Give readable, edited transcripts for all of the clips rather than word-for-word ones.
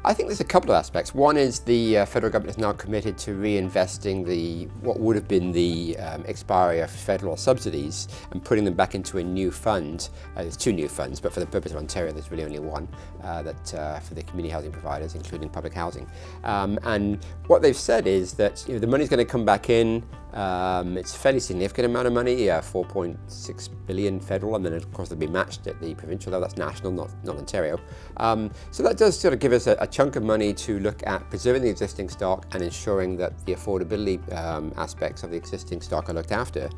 I think there's a couple of aspects. One is the federal government is now committed to reinvesting what would have been the expiry of federal subsidies and putting them back into a new fund. There's two new funds, but for the purpose of Ontario, there's really only one for the community housing providers, including public housing. And what they've said is that the money's going to come back in. It's a fairly significant amount of money, 4.6 billion federal, and then of course they'll be matched at the provincial level. That's national, not Ontario. So that does sort of give us a chunk of money to look at preserving the existing stock and ensuring that the affordability aspects of the existing stock are looked after.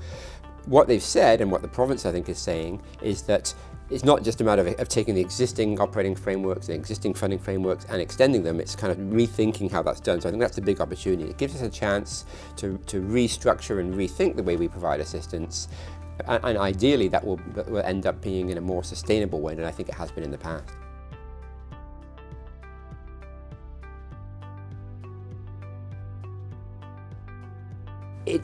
What they've said, and what the province I think is saying, is that it's not just a matter of taking the existing operating frameworks and existing funding frameworks and extending them. It's kind of rethinking how that's done. So I think that's a big opportunity. It gives us a chance to restructure and rethink the way we provide assistance. And ideally, that will end up being in a more sustainable way than I think it has been in the past.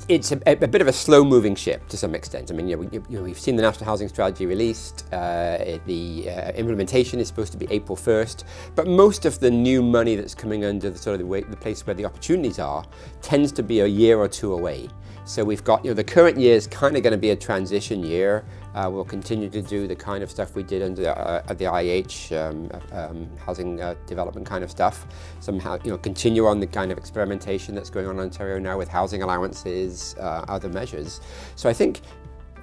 It's a bit of a slow-moving ship to some extent. I mean, we've seen the National Housing Strategy released. The implementation is supposed to be April 1st, but most of the new money that's coming under the place where the opportunities are tends to be a year or two away. So we've got, the current year is kind of going to be a transition year. We'll continue to do the kind of stuff we did under the IH housing development kind of stuff. Somehow, continue on the kind of experimentation that's going on in Ontario now with housing allowances, other measures. So I think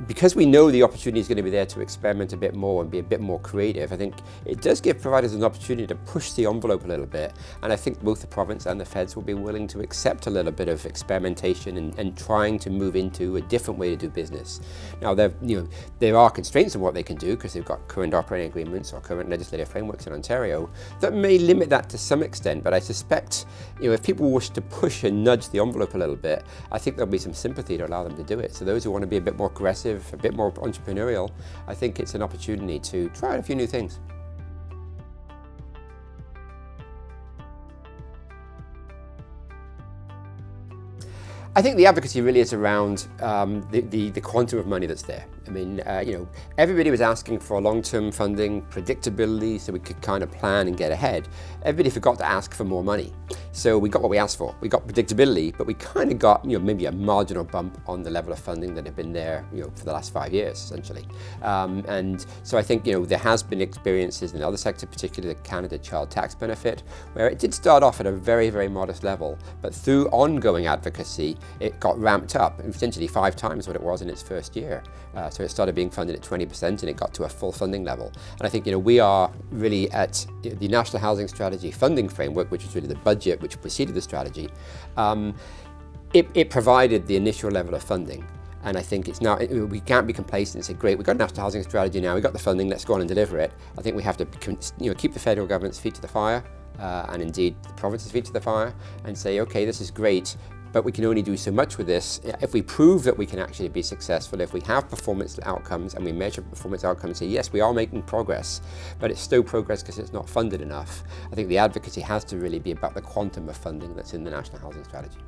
because we know the opportunity is going to be there to experiment a bit more and be a bit more creative, I think it does give providers an opportunity to push the envelope a little bit. And I think both the province and the feds will be willing to accept a little bit of experimentation and trying to move into a different way to do business. Now, there are constraints on what they can do because they've got current operating agreements or current legislative frameworks in Ontario that may limit that to some extent. But I suspect, if people wish to push and nudge the envelope a little bit, I think there'll be some sympathy to allow them to do it. So those who want to be a bit more aggressive, a bit more entrepreneurial, I think it's an opportunity to try a few new things. I think the advocacy really is around the quantum of money that's there. I mean, everybody was asking for long-term funding, predictability, so we could kind of plan and get ahead. Everybody forgot to ask for more money. So we got what we asked for. We got predictability, but we kind of got, maybe a marginal bump on the level of funding that had been there, for the last 5 years, essentially. And so I think, there has been experiences in other sectors, particularly the Canada Child Tax Benefit, where it did start off at a very, very modest level, but through ongoing advocacy, it got ramped up, essentially 5 times what it was in its first year. So it started being funded at 20% and it got to a full funding level. And I think, we are really at the National Housing Strategy funding framework, which is really the budget which preceded the strategy. It provided the initial level of funding. And I think it's now, we can't be complacent and say, great, we've got a National Housing Strategy now, we've got the funding, let's go on and deliver it. I think we have to keep the federal government's feet to the fire, and indeed the province's feet to the fire, and say, okay, this is great, but we can only do so much with this. If we prove that we can actually be successful, if we have performance outcomes and we measure performance outcomes, say, yes, we are making progress, but it's slow progress because it's not funded enough. I think the advocacy has to really be about the quantum of funding that's in the National Housing Strategy.